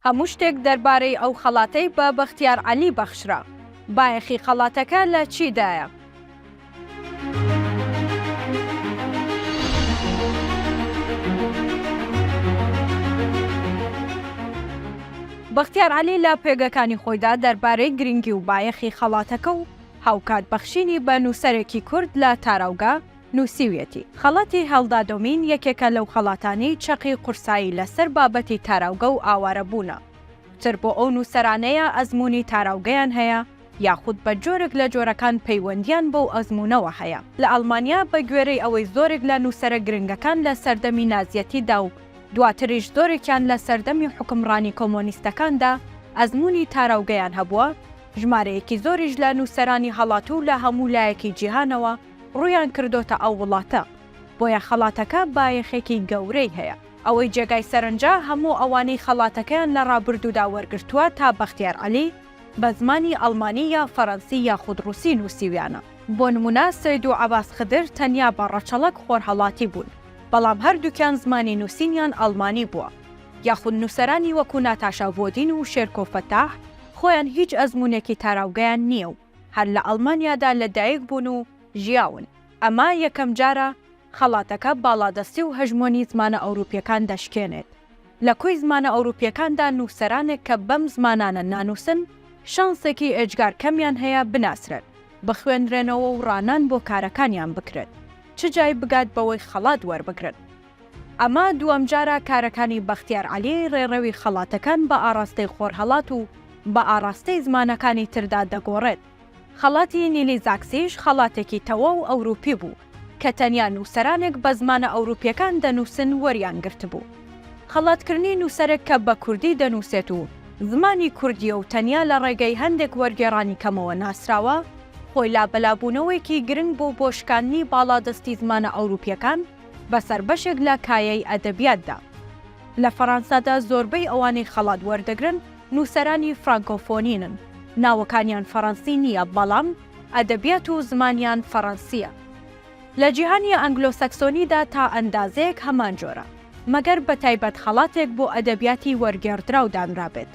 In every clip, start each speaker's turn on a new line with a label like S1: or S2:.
S1: هەموو شتێک دەربارەی ئەو خەڵاتەی بە بەختیار عەلی بەخشرا. بایەخی خەڵاتەکە لە چیدایە؟ بەختیار عەلی لە پێگەکانی خۆیدا دەربارەی گرنگی و بایەخی خەڵاتەکە و هاوکات بەخشینی بە نووسەرێکی کورد لە تاراوگا نووسیویەتی. خەڵاتی هەڵدادۆمین یەکێکە لەو خەڵاتانی چەقی قورسایی لەسەر بابەتی تاراوگە و ئاوارەبوونە. تر بۆ ئەو نووسەرانەیە ئەزموونی تاراوگەیان هەیە یاخود بە جۆرێک لە جۆرەکان پەیوەندیان بەو ئەزموونەوە هەیە. لە ئەڵمانیا بە گوێرەی ئەوەی زۆرێک لە نووسەرە گرنگەکان لە سەردەمی نازیەتیدا و دواتریش زۆرێکیان لە سەردەمی حکمڕانی کۆمۆنیستەکاندا ئەزموونی تاراوگەیان هەبووە، ژمارەیەکی زۆریش لە نووسەرانی هەڵاتوو لە هەموو لایەکی جیهانەوە ڕوویان کردۆتە ئەو وڵاتە. بۆیە خەڵاتەکە بایەخێکی گەورەی هەیە. ئەوەی جێگای سەرنجە هەموو ئەوانەی خەڵاتەکەیان لە ڕابردوودا وەرگرتووە تا بەختیار عەلی بە زمانی ئەڵمانی یا فەڕەنسی یاخود ڕووسی نووسیویانە. بۆ نمونە سەید و عەباس خدر تەنیا بە ڕەچەڵەک خۆرهەڵاتی بوون، بەڵام هەردووکیان زمانی نووسینیان ئەڵمانی بووە. یاخود نووسەرانی وەکو ناتاشا ڤۆدین و شێرکۆ فەتاح خۆیان هیچ ئەزموونێکی تاراوگەیان نییە و هەر لە ئەڵمانیادا لەدایک بوون و ژیاون. ئەمە یەکەم جارە خەڵاتەکە باڵادەستی و هەژمۆنی زمانە ئەوروپیەکان دەشکێنێت. لە کۆی زمانە ئەوروپیەکاندا نووسەرانێک کە بەم زمانانە نانووسن شانسێکی ئێجگار کەمیان هەیە بناسرێت، بخوێنرێنەوە و ڕانان بۆ کارەکانیان بکرێت، چ جای بگات بەوەی خەڵات وەربگرن. ئەمە دووەم جارە کارەکانی بەختیار عەلی ڕێڕەوی خەڵاتەکان بە ئاراستەی خۆرهەڵات و بە ئاراستەی زمانەکانی تردا دەگۆڕێت. خەڵاتی نیلی زاکسیش خەڵاتێکی تەوە و ئەوروپی بوو کە تەنیا نووسەرانێک بە زمانە ئەوروپیەکان دەنووسن وەریان گرت بوو. خەڵاتکردنی نووسەرێک کە بە کوردی دەنووسێت و زمانی کوردیە و تەنیا لە ڕێگەی هەندێک وەرگێڕانی کەمەوە ناسراوە، خۆی لابەلابوونەوەیەکی گرنگ بۆ بۆشکاندنی باڵادەستی زمانە ئەوروپیەکان بەسەر بەشێک لە کایەی ئەدەبیاتدا. لە فەڕەنسادا زۆربەی ئەوانەی خەڵات وەردەگرن نووسەرانی فرانکۆفۆنینن، ناوەکانیان فەڕەنسی نییە بەڵام ئەدەبیات و زمانیان فەڕەنسیە. لە جیهانی ئەنگلۆسەکسۆنیدا تا ئەندازەیەک هەمان جۆرە، مەگەر بە تایبەت خەڵاتێک بۆ ئەدەبیاتی وەرگێڕدراو دانرابێت.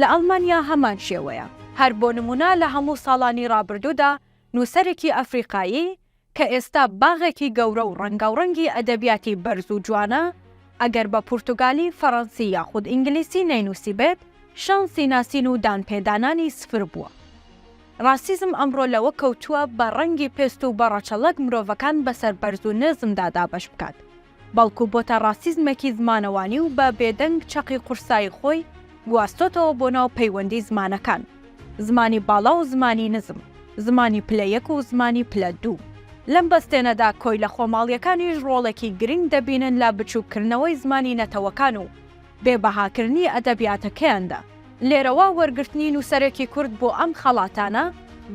S1: لە ئەڵمانیا هەمان شێوەیە. هەر بۆ نمونە لە هەموو ساڵانی ڕابردوودا نووسەرێکی ئەفریقایی کە ئێستا باغێکی گەورە و ڕەنگاوڕەنگی ئەدەبیاتی بەرز و جوانە، ئەگەر بە پورتوگالی، فەڕەنسی یاخود ئینگلیسی نەینووسی بێت، شانسی ناسین و دانپێدانانی سفر بووە. ڕاسیزم ئەمڕۆ لەوە کەوتووە بە ڕەنگی پێست و بەڕەچەڵەک مرۆڤەکان بەسەر بەرز و نێزمدا دابەش بکات، بەڵکو بۆتە ڕاسیزمێکی زمانەوانی و بە بێدەنگ چەقی قورسایی خۆی گواستۆتەوە بۆ ناو پەیوەندی زمانەکان، زمانی باڵا و زمانی نزم، زمانی پلە یەک و زمانی پلە دوو. لەم بەستێنەدا کۆی لە خۆماڵیەکانیش ڕۆڵێکی گرنگ دەبینن لە بچووکردنەوەی زمانی نەتەوەکان و بێبەهاکردنی ئەدەبیاتەکەیاندا. لێرەوە وەرگرتنی نووسەرێکی کورد بۆ ئەم خەڵاتانە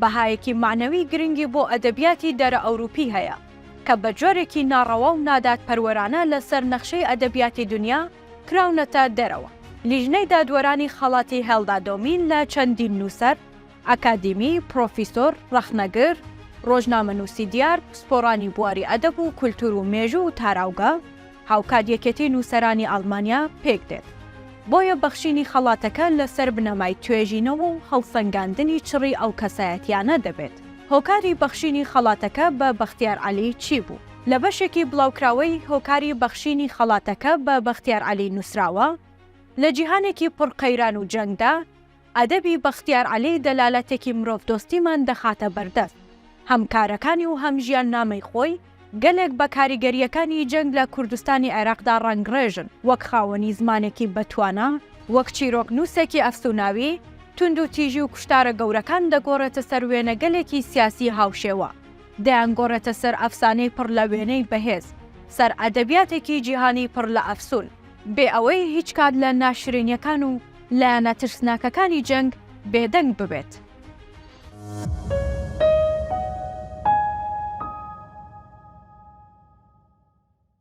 S1: بەهایەکی معنەوی گرنگی بۆ ئەدەبیاتی دەرە ئەوروپی هەیە کە بە جۆرێکی ناڕەوا و نادات پەروەرانە لەسەر نەخشەی ئەدەبیاتی دنیا کراونەتە دەرەوە. لیژنەی دادوەرانی خەڵاتی هەڵدادۆمین لە چەندین نووسەر، ئەکادیمی، پرۆفیسۆر، ڕەخنەگر، ڕۆژنامەنووسی دیار، پسپۆڕانی بواری ئەدەب و کولتور و مێژوو و تاراوگە هاوکات یەکێتی نووسەرانی ئەڵمانیا پێک دێت. بۆیە بەخشینی خەڵاتەکە لەسەر بنەمای توێژینەوە و هەڵسەنگاندنی چڕی ئەو کەسایەتیانە دەبێت. هۆکاری بەخشینی خەڵاتەکە بە بەختیار عەلی چی بوو؟ لە بەشێکی بڵاوکراوەی هۆکاری بەخشینی خەڵاتەکە بە بەختیار عەلی نووسراوە، لە جیهانێکی پڕقەیران و جەنگدا ئەدەبی بەختیار عەلی دەلالەتێکی مرۆڤ دۆستیمان دەخاتە بەردەست. هەم کارەکانی و هەم ژیان نامەی خۆی گەلێک بە کاریگەریەکانی جەنگ لە کوردستانی عێراقدا ڕەنگڕێژن، وەک خاوەنی زمانێکی بەتوانە، وەک چیرۆک نووسێکی ئەفسوناوی، تند و تیژی و کوشتارە گەورەکان دەگۆڕێتە سەر وێنەگەلێکی سیاسی هاوشێوە، دەیانگۆڕێتە سەر ئەفسانەی پڕ لە وێنەی بەهێز، سەر ئەدەبیاتێکی جیهانی پڕ لە ئەفسون، بێ ئەوەی هیچ کات لە ناشرینیەکان و لایەنە ترسناکەکانی جەنگ بێدەنگ ببێت.